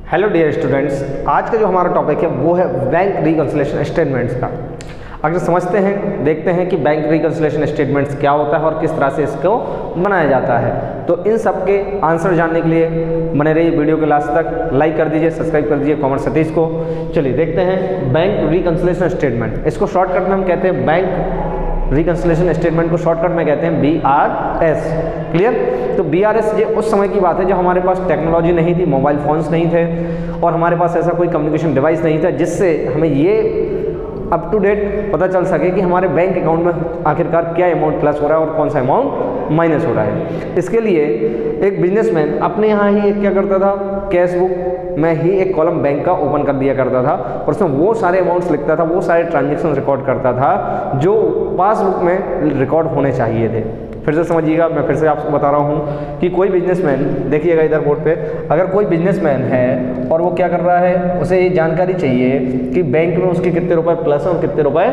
Hello dear students, आज का जो हमारा टॉपिक है वो है बैंक रिकंसिलिएशन स्टेटमेंट्स का। अगर समझते हैं, देखते हैं कि बैंक रिकंसिलिएशन स्टेटमेंट्स क्या होता है और किस तरह से इसको बनाया जाता है। तो इन सब के आंसर जानने के लिए बने रहिए वीडियो के लास्ट तक। लाइक कर दीजिए, सब्सक्राइब कर दीजिए कॉमर्स सतीश को। चलिए देखते हैं बैंक रिकंसिलिएशन स्टेटमेंट। इसको शॉर्टकट में हम कहते हैं बैंक रिकंसिलिएशन स्टेटमेंट को शॉर्टकट में कहते हैं BRS। क्लियर? तो BRS ये उस समय की बात है जब हमारे पास टेक्नोलॉजी नहीं थी, मोबाइल फ़ोन्स नहीं थे और हमारे पास ऐसा कोई कम्युनिकेशन डिवाइस नहीं था जिससे हमें ये अप टू डेट पता चल सके कि हमारे बैंक अकाउंट में आखिरकार क्या अमाउंट प्लस हो रहा है और कौन सा अमाउंट माइनस हो रहा है। इसके लिए एक बिजनेसमैन अपने यहाँ ही एक क्या करता था, कैश बुक में ही एक कॉलम बैंक का ओपन कर दिया करता था और उसमें वो सारे अमाउंट्स लिखता था, वो सारे ट्रांजेक्शन रिकॉर्ड करता था जो पासबुक में रिकॉर्ड होने चाहिए थे। फिर से समझिएगा, मैं फिर से आपको बता रहा हूँ कि कोई बिजनेसमैन, देखिएगा इधर बोर्ड पे, अगर कोई बिजनेसमैन है और वो क्या कर रहा है, उसे ये जानकारी चाहिए कि बैंक में उसके कितने रुपए प्लस है और कितने रुपए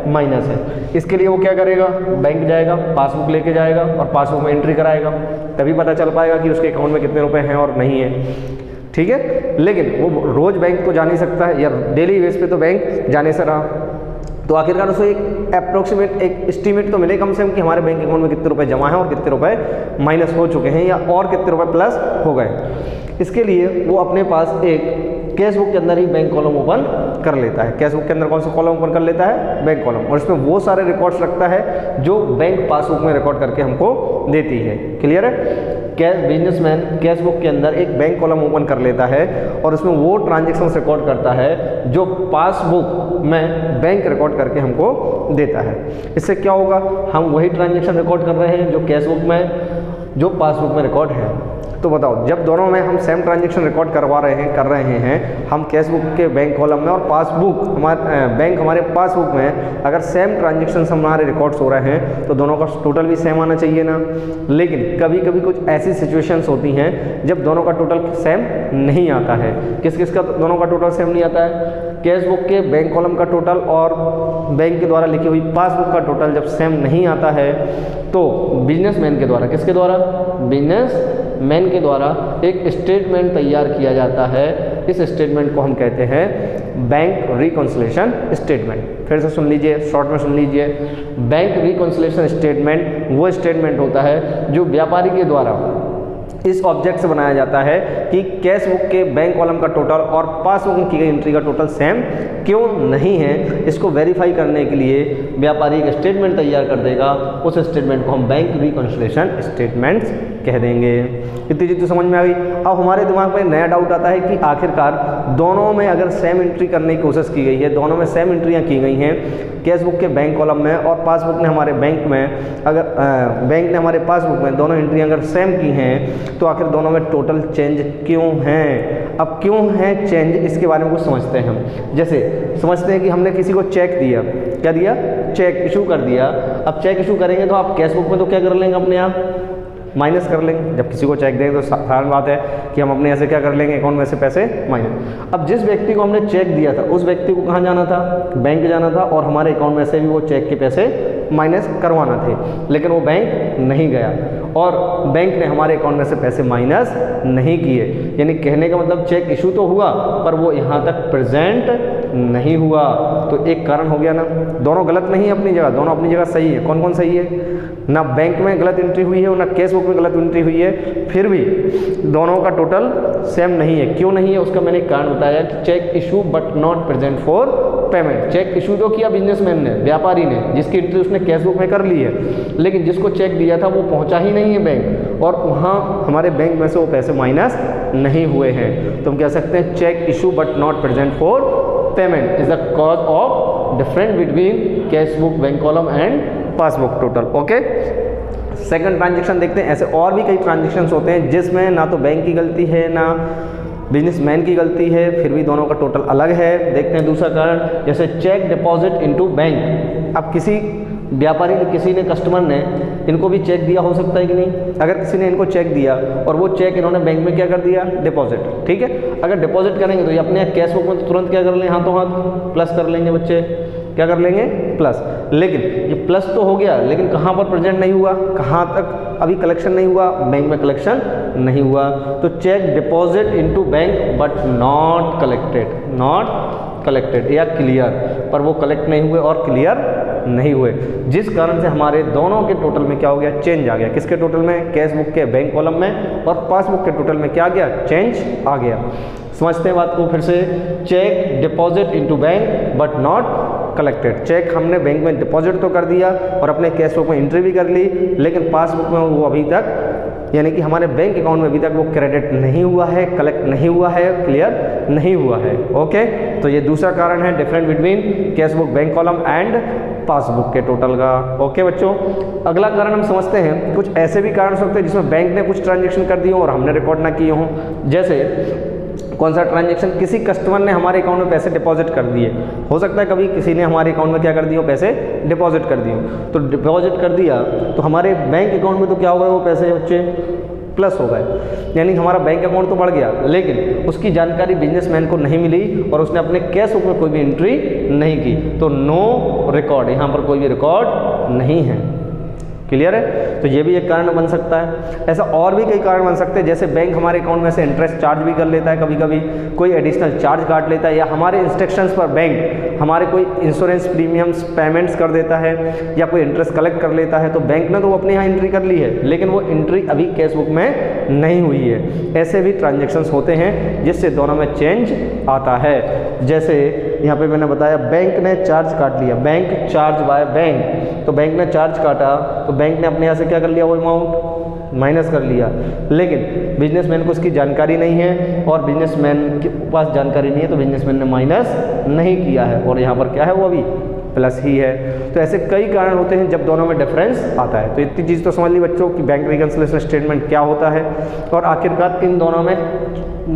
माइनस है। इसके लिए वो क्या करेगा, बैंक जाएगा, पासबुक लेके जाएगा और पासबुक में एंट्री कराएगा, तभी पता चल पाएगा कि उसके अकाउंट में कितने रुपए हैं और नहीं है। ठीक है, लेकिन वो रोज़ बैंक तो जा नहीं सकता है या डेली बेस पे तो बैंक जाने से रहा, तो आखिरकार उसे एक अप्रोक्सीमेट, एक एस्टीमेट तो मिले कम से कम कि हमारे बैंक अकाउंट में कितने रुपए जमा है और कितने रुपए माइनस हो चुके हैं या और कितने रुपए प्लस हो गए। इसके लिए वो अपने पास एक कैश बुक के अंदर ही बैंक कॉलम ओपन कर लेता है। कैश बुक के अंदर कौन सा कॉलम ओपन कर लेता है? Bank column. और इसमें वो सारे रिकॉर्ड्स रखता है जो बैंक पासबुक में रिकॉर्ड करके हमको देती है। क्लियर है? कैश बिजनेसमैन कैश बुक के अंदर एक बैंक कॉलम ओपन कर लेता है और उसमें वो ट्रांजेक्शन रिकॉर्ड करता है जो पासबुक में बैंक रिकॉर्ड करके हमको देता है। इससे क्या होगा, हम वही ट्रांजेक्शन रिकॉर्ड कर रहे हैं जो कैश बुक में, जो पासबुक में रिकॉर्ड है। तो बताओ, जब दोनों में हम सेम ट्रांजेक्शन रिकॉर्ड कर रहे हैं हम कैश बुक के बैंक कॉलम में और पासबुक बैंक हमारे पासबुक में, अगर सेम ट्रांजेक्शन हमारे रिकॉर्ड्स हो रहे हैं तो दोनों का टोटल भी सेम आना चाहिए ना। लेकिन कभी कभी कुछ ऐसी सिचुएशंस होती हैं जब दोनों का टोटल सेम नहीं आता है। किस किस का दोनों का टोटल सेम नहीं आता है? कैश बुक के बैंक कॉलम का टोटल और बैंक के द्वारा लिखी हुई पासबुक का टोटल जब सेम नहीं आता है तो बिजनेसमैन के द्वारा, किसके द्वारा? बिजनेसमैन के द्वारा एक स्टेटमेंट तैयार किया जाता है। इस स्टेटमेंट को हम कहते हैं बैंक रिकंसिलिएशन स्टेटमेंट। फिर से सुन लीजिए, शॉर्ट में सुन लीजिए। बैंक रिकंसिलिएशन स्टेटमेंट वो स्टेटमेंट होता है जो व्यापारी के द्वारा इस ऑब्जेक्ट से बनाया जाता है कि कैश बुक के बैंक कॉलम का टोटल और पासबुक में की गई एंट्री का टोटल सेम क्यों नहीं है। इसको वेरीफाई करने के लिए व्यापारी एक स्टेटमेंट तैयार कर देगा। उस स्टेटमेंट को हम बैंक रिकंसिलिएशन स्टेटमेंट्स कह देंगे। इतनी चीज़ तो समझ में आ गई। अब हमारे दिमाग में नया डाउट आता है कि आखिरकार दोनों में अगर सेम एंट्री करने की कोशिश की गई है, दोनों में सेम एंट्रियाँ की गई हैं, कैश बुक के बैंक कॉलम में और पासबुक ने हमारे बैंक में, अगर बैंक ने हमारे पासबुक में दोनों एंट्री अगर सेम की हैं तो आखिर दोनों में टोटल चेंज क्यों हैं? अब क्यों है चेंज, इसके बारे में कुछ समझते हैं हम। जैसे समझते हैं कि हमने किसी को चेक दिया, क्या दिया? चेक इशू कर दिया। अब चेक इशू करेंगे तो आप कैश बुक में तो क्या कर लेंगे, अपने आप माइनस कर लेंगे। जब किसी को चेक देंगे तो साधारण बात है कि हम अपने ऐसे क्या कर लेंगे, अकाउंट में से पैसे माइनस। अब जिस व्यक्ति को हमने चेक दिया था उस व्यक्ति को कहाँ जाना था? बैंक जाना था और हमारे अकाउंट में से भी वो चेक के पैसे माइनस करवाना थे, लेकिन वो बैंक नहीं गया और बैंक ने हमारे अकाउंट में से पैसे माइनस नहीं किए। यानी कहने का मतलब चेक इशू तो हुआ पर वो यहाँ तक प्रेजेंट नहीं हुआ। तो एक कारण हो गया ना। दोनों गलत नहीं है अपनी जगह, दोनों अपनी जगह सही है। कौन कौन सही है? ना बैंक में गलत एंट्री हुई है और ना कैश बुक में गलत एंट्री हुई है, फिर भी दोनों का टोटल सेम नहीं है। क्यों नहीं है उसका मैंने कारण बताया कि cheque issue but not present for payment. Cheque issue तो किया बिजनेसमैन ने, व्यापारी ने, जिसकी एंट्री उसने कैश बुक में कर ली है, लेकिन जिसको चेक दिया था वो पहुंचा ही नहीं है बैंक और वहाँ हमारे बैंक में से वो पैसे माइनस नहीं हुए हैं। तो हम कह सकते हैं cheque issue but not present for payment is the cause of difference between cash book bank column and passbook total. Okay, second transaction देखते हैं। ऐसे और भी कई ट्रांजेक्शन्स होते हैं जिसमें ना तो बैंक की गलती है ना बिजनेसमैन की गलती है, फिर भी दोनों का टोटल अलग है। देखते हैं दूसरा कारण, जैसे चेक डिपॉजिट इनटू बैंक। अब किसी व्यापारी ने, किसी ने, कस्टमर ने इनको भी चेक दिया, हो सकता है कि नहीं? अगर किसी ने इनको चेक दिया और वो चेक इन्होंने बैंक में क्या कर दिया? डिपॉजिट। ठीक है, अगर डिपॉजिट करेंगे तो ये अपने कैश बुक में तो तुरंत क्या कर लेंगे, हाथों हाथ प्लस कर लेंगे बच्चे। क्या कर लेंगे? प्लस। लेकिन ये प्लस तो हो गया, लेकिन कहाँ पर प्रेजेंट नहीं हुआ, कहाँ तक अभी कलेक्शन नहीं हुआ, बैंक में कलेक्शन नहीं हुआ। तो cheque deposit into bank but not collected या क्लियर, पर वो कलेक्ट नहीं हुए और क्लियर नहीं हुए, जिस कारण से हमारे दोनों के टोटल में क्या हो गया, चेंज आ गया। किसके टोटल में, कैश बुक के बैंक कॉलम में, और पासबुक के टोटल में क्या आ गया, चेंज आ गया। समझते हैं बात को फिर से। Cheque deposit into bank but not collected, cheque हमने बैंक में डिपॉजिट तो कर दिया और अपने कैश बुक में एंट्री भी कर ली, लेकिन पासबुक में वो अभी तक, यानी कि हमारे बैंक अकाउंट में अभी तक वो क्रेडिट नहीं हुआ है, कलेक्ट नहीं हुआ है, क्लियर नहीं हुआ है। ओके, तो ये दूसरा कारण है different between cash book bank column and passbook के टोटल का। ओके बच्चों, अगला कारण हम समझते हैं। कुछ ऐसे भी कारण हो सकते हैं जिसमें बैंक ने कुछ ट्रांजेक्शन कर दिए और हमने रिकॉर्ड ना किए हों। जैसे कौन सा ट्रांजेक्शन, किसी कस्टमर ने हमारे अकाउंट में पैसे डिपॉजिट कर दिए। हो सकता है कभी किसी ने हमारे अकाउंट में क्या कर दिए, पैसे डिपॉजिट कर दिए। तो डिपॉजिट कर दिया तो हमारे बैंक अकाउंट में तो क्या हो गए, वो पैसे बच्चे प्लस हो गए, यानी हमारा बैंक अकाउंट तो बढ़ गया, लेकिन उसकी जानकारी बिजनेसमैन को नहीं मिली और उसने अपने कैश बुक में कोई भी एंट्री नहीं की, तो नो रिकॉर्ड, यहाँ पर कोई भी रिकॉर्ड नहीं है। क्लियर है, तो ये भी एक कारण बन सकता है। ऐसा और भी कई कारण बन सकते हैं, जैसे बैंक हमारे अकाउंट में से इंटरेस्ट चार्ज भी कर लेता है, कभी कभी कोई एडिशनल चार्ज काट लेता है, या हमारे इंस्ट्रक्शंस पर बैंक हमारे कोई इंश्योरेंस प्रीमियम्स पेमेंट्स कर देता है, या कोई इंटरेस्ट कलेक्ट कर लेता है। तो बैंक ने तो वो अपने यहाँ एंट्री कर ली है, लेकिन वो एंट्री अभी कैश बुक में नहीं हुई है। ऐसे भी ट्रांजेक्शन्स होते हैं जिससे दोनों में चेंज आता है। जैसे यहाँ पे मैंने बताया बैंक ने चार्ज काट लिया, बैंक चार्ज बाय बैंक, तो बैंक ने चार्ज काटा तो बैंक ने अपने यहाँ से क्या कर लिया, वो अमाउंट माइनस कर लिया, लेकिन बिजनेसमैन को उसकी जानकारी नहीं है और बिजनेसमैन के पास जानकारी नहीं है, तो बिजनेसमैन ने माइनस नहीं किया है और यहाँ पर क्या है, वो अभी प्लस ही है। तो ऐसे कई कारण होते हैं जब दोनों में डिफरेंस आता है। तो इतनी चीज़ तो समझ ली बच्चों कि बैंक रिकंसिलिएशन स्टेटमेंट क्या होता है और आखिरकार इन दोनों में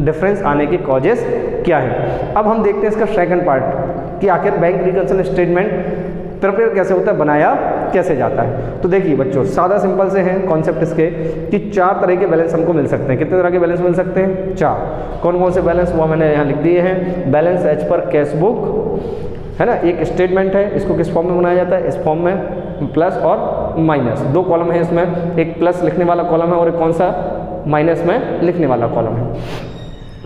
डिफरेंस आने की कॉजेस क्या है। अब हम देखते हैं इसका सेकंड पार्ट कि आखिर बैंक रिकंसिलिएशन स्टेटमेंट प्रिपेयर कैसे होता है, बनाया कैसे जाता है। तो देखिए बच्चों, सादा सिंपल से हैं कॉन्सेप्ट इसके कि 4 तरह के बैलेंस हमको मिल सकते हैं। कितने तरह के बैलेंस मिल सकते हैं, 4। कौन कौन से बैलेंस, वो मैंने यहाँ लिख दिए हैं। Balance as per cash book है ना, एक स्टेटमेंट है, इसको किस फॉर्म में बनाया जाता है, इस फॉर्म में, प्लस और माइनस, 2 कॉलम है इसमें, एक प्लस लिखने वाला कॉलम है और एक कौन सा, माइनस में लिखने वाला कॉलम है।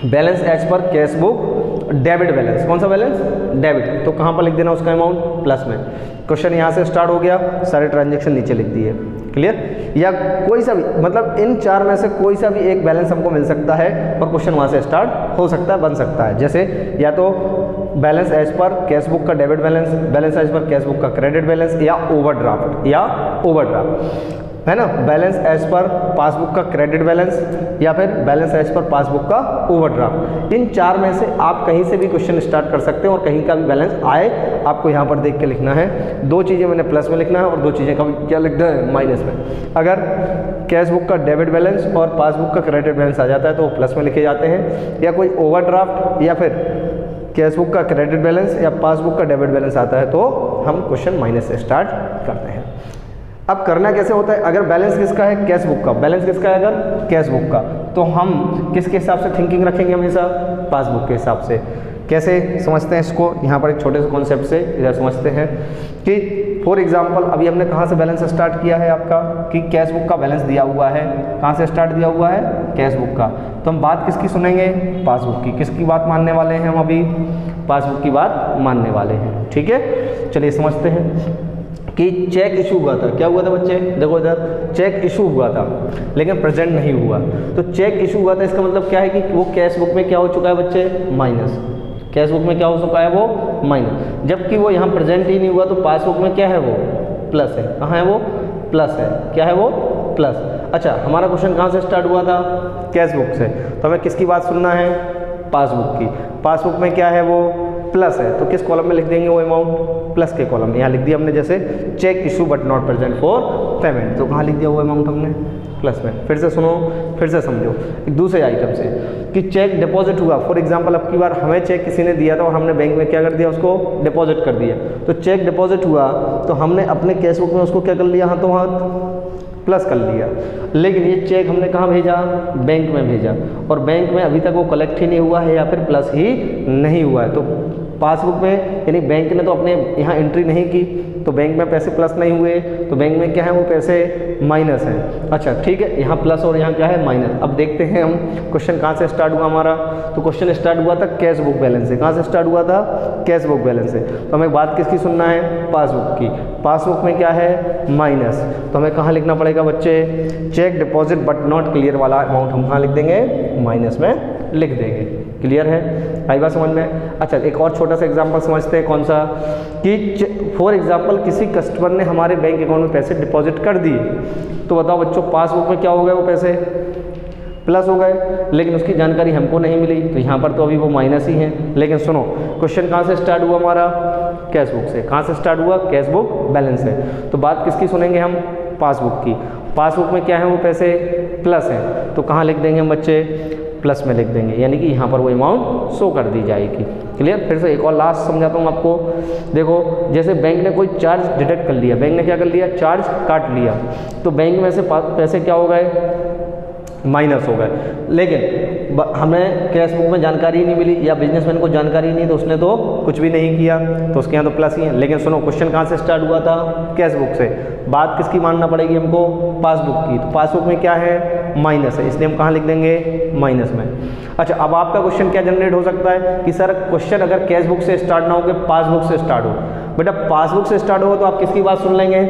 Balance as per cash book debit balance, कौन सा बैलेंस, डेबिट, तो कहाँ पर लिख देना उसका अमाउंट, प्लस में। क्वेश्चन यहाँ से स्टार्ट हो गया, सारे ट्रांजेक्शन नीचे लिख दिए। क्लियर, या कोई सा भी, मतलब इन 4 में से कोई सा भी एक बैलेंस हमको मिल सकता है और क्वेश्चन वहाँ से स्टार्ट हो सकता है, बन सकता है। जैसे या तो balance as per cash book का debit balance, balance as per cash book का क्रेडिट बैलेंस, या ओवरड्राफ्ट, है ना, बैलेंस एज पर पासबुक का क्रेडिट बैलेंस, या फिर बैलेंस एज पर पासबुक का ओवरड्राफ्ट। इन 4 में से आप कहीं से भी क्वेश्चन स्टार्ट कर सकते हैं और कहीं का भी बैलेंस आए, आपको यहाँ पर देख के लिखना है। 2 चीज़ें मैंने प्लस में लिखना है और 2 चीज़ें का क्या लिखना है, माइनस में। अगर कैश बुक का डेबिट बैलेंस और पासबुक का क्रेडिट बैलेंस आ जाता है तो वो प्लस में लिखे जाते हैं, या कोई ओवरड्राफ्ट या फिर कैश बुक का क्रेडिट बैलेंस या पासबुक का डेबिट बैलेंस आता है तो हम क्वेश्चन माइनस से स्टार्ट करते हैं। अब करना कैसे होता है, अगर बैलेंस किसका है, कैश बुक का, बैलेंस किसका है, अगर कैश बुक का, तो हम किसके हिसाब से थिंकिंग रखेंगे, हमेशा पासबुक के हिसाब से। कैसे समझते हैं इसको, यहाँ पर एक छोटे से कॉन्सेप्ट से इधर समझते हैं कि फॉर एग्जांपल अभी हमने कहाँ से बैलेंस स्टार्ट किया है आपका, कि कैश बुक का बैलेंस दिया हुआ है। कहाँ से स्टार्ट दिया हुआ है, कैश बुक का, तो हम बात किसकी सुनेंगे, पासबुक की। किसकी बात मानने वाले हैं हम अभी, पासबुक की बात मानने वाले हैं। ठीक है, चलिए समझते हैं कि चेक इशू हुआ था। क्या हुआ था बच्चे, देखो इधर चेक इशू हुआ था लेकिन प्रेजेंट नहीं हुआ। तो चेक इशू हुआ था, इसका मतलब क्या है कि वो कैश बुक में क्या हो चुका है बच्चे, माइनस। कैश बुक में क्या हो चुका है, वो माइनस, जबकि वो यहाँ प्रेजेंट ही नहीं हुआ तो पासबुक में क्या है, वो प्लस है। कहाँ है वो, प्लस है। क्या है वो, प्लस। अच्छा, हमारा क्वेश्चन कहाँ से स्टार्ट हुआ था, कैश बुक से, तो हमें किसकी बात सुनना है, पासबुक की। पासबुक में क्या है, वो प्लस है, तो किस कॉलम में लिख देंगे वो अमाउंट, प्लस के कॉलम में। यहाँ लिख दिया हमने जैसे cheque issue but not present for payment, तो कहाँ लिख दिया वो अमाउंट हमने, प्लस में। फिर से सुनो, फिर से समझो एक दूसरे आइटम से कि चेक डिपॉजिट हुआ। फॉर एग्जांपल अब की बार हमें चेक किसी ने दिया था और हमने बैंक में क्या कर दिया, उसको डिपॉजिट कर दिया। तो चेक डिपॉजिट हुआ तो हमने अपने कैश बुक में उसको क्या कर लिया, हाथों हाथ प्लस कर लिया। लेकिन ये चेक हमने कहाँ भेजा, बैंक में भेजा, और बैंक में अभी तक वो कलेक्ट ही नहीं हुआ है या फिर प्लस ही नहीं हुआ है। तो पासबुक में यानी बैंक ने तो अपने यहाँ एंट्री नहीं की, तो बैंक में पैसे प्लस नहीं हुए, तो बैंक में क्या है वो पैसे माइनस हैं। अच्छा ठीक है, यहाँ प्लस और यहाँ क्या है माइनस। अब देखते हैं हम क्वेश्चन कहाँ से स्टार्ट हुआ हमारा। तो क्वेश्चन स्टार्ट हुआ था कैश बुक बैलेंस से। कहाँ से स्टार्ट हुआ था? कैश बुक बैलेंस से। तो हमें बात किसकी सुनना है? पासबुक की। पासबुक में क्या है? माइनस। तो हमें कहाँ लिखना पड़ेगा बच्चे? Cheque deposit but not clear वाला अमाउंट हम कहाँ लिख देंगे? माइनस में लिख देंगे। क्लियर है? आई बात समझ में? अच्छा एक और छोटा सा एग्जांपल समझते हैं। कौन सा? कि फॉर एग्जांपल किसी कस्टमर ने हमारे बैंक अकाउंट में पैसे डिपॉजिट कर दिए, तो बताओ बच्चों पासबुक में क्या हो गए? वो पैसे प्लस हो गए, लेकिन उसकी जानकारी हमको नहीं मिली, तो यहाँ पर तो अभी वो माइनस ही है। लेकिन सुनो, क्वेश्चन कहाँ से स्टार्ट हुआ हमारा? कैश बुक से। कहाँ से स्टार्ट हुआ? कैश बुक बैलेंस से। तो बात किसकी सुनेंगे हम? पासबुक की। पासबुक में क्या है? वो पैसे प्लस हैं, तो कहाँ लिख देंगे हम बच्चे? प्लस में लिख देंगे, यानी कि यहाँ पर वो अमाउंट शो कर दी जाएगी। क्लियर? फिर से एक और लास्ट समझाता हूँ आपको। देखो जैसे बैंक ने कोई चार्ज डिडक्ट कर लिया, बैंक ने क्या कर लिया? चार्ज काट लिया, तो बैंक में से पैसे क्या हो गए? माइनस हो गए। लेकिन हमें कैश बुक में जानकारी नहीं मिली या बिजनेसमैन को जानकारी नहीं, तो उसने तो कुछ भी नहीं किया, तो उसके यहाँ तो प्लस ही है। लेकिन सुनो, क्वेश्चन कहाँ से स्टार्ट हुआ था? कैश बुक से। बात किसकी मानना पड़ेगी हमको? पासबुक की। तो पासबुक में क्या है? माइनस है, इसलिए हम कहाँ लिख देंगे? माइनस में। अच्छा अब आपका क्वेश्चन क्या जनरेट हो सकता है कि सर क्वेश्चन अगर कैश बुक से स्टार्ट ना हो के पासबुक से स्टार्ट हो। बेटा पासबुक से स्टार्ट हो तो आप किसकी बात सुन लेंगे?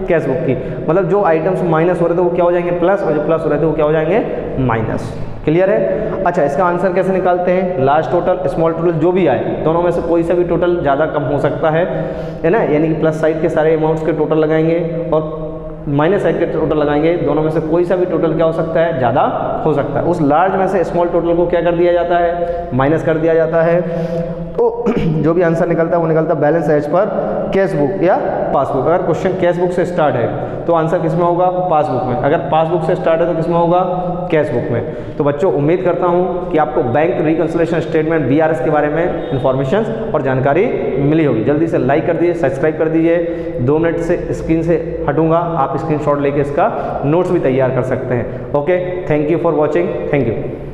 कैश बुक की। मतलब जो आइटम्स माइनस हो रहे थे वो क्या हो जाएंगे? प्लस, और जो प्लस हो रहे थे वो क्या हो जाएंगे? माइनस। क्लियर है? अच्छा इसका आंसर कैसे निकालते हैं? लार्ज टोटल स्मॉल टोटल जो भी आए, दोनों में से कोई सा भी टोटल ज़्यादा कम हो सकता है ना, यानी कि प्लस साइड के सारे अमाउंट्स के टोटल लगाएंगे और माइनस साइड के टोटल लगाएंगे, दोनों में से कोई सा भी टोटल क्या हो सकता है? ज़्यादा हो सकता है। उस लार्ज में से स्मॉल टोटल को क्या कर दिया जाता है? माइनस कर दिया जाता है। तो जो भी आंसर निकलता है वो निकलता है balance as per cash book या पासबुक। अगर क्वेश्चन कैश बुक से स्टार्ट है तो आंसर किस में होगा? पासबुक में। अगर पासबुक से स्टार्ट है तो किस में होगा? कैश बुक में। तो बच्चों उम्मीद करता हूँ कि आपको बैंक रिकंसिलिएशन स्टेटमेंट BRS के बारे में इन्फॉर्मेशन और जानकारी मिली होगी। जल्दी से लाइक कर दीजिए, सब्सक्राइब कर दीजिए। 2 मिनट से स्क्रीन से हटूंगा, आप स्क्रीनशॉट लेके इसका नोट्स भी तैयार कर सकते हैं। Okay, thank you for watching. Thank you.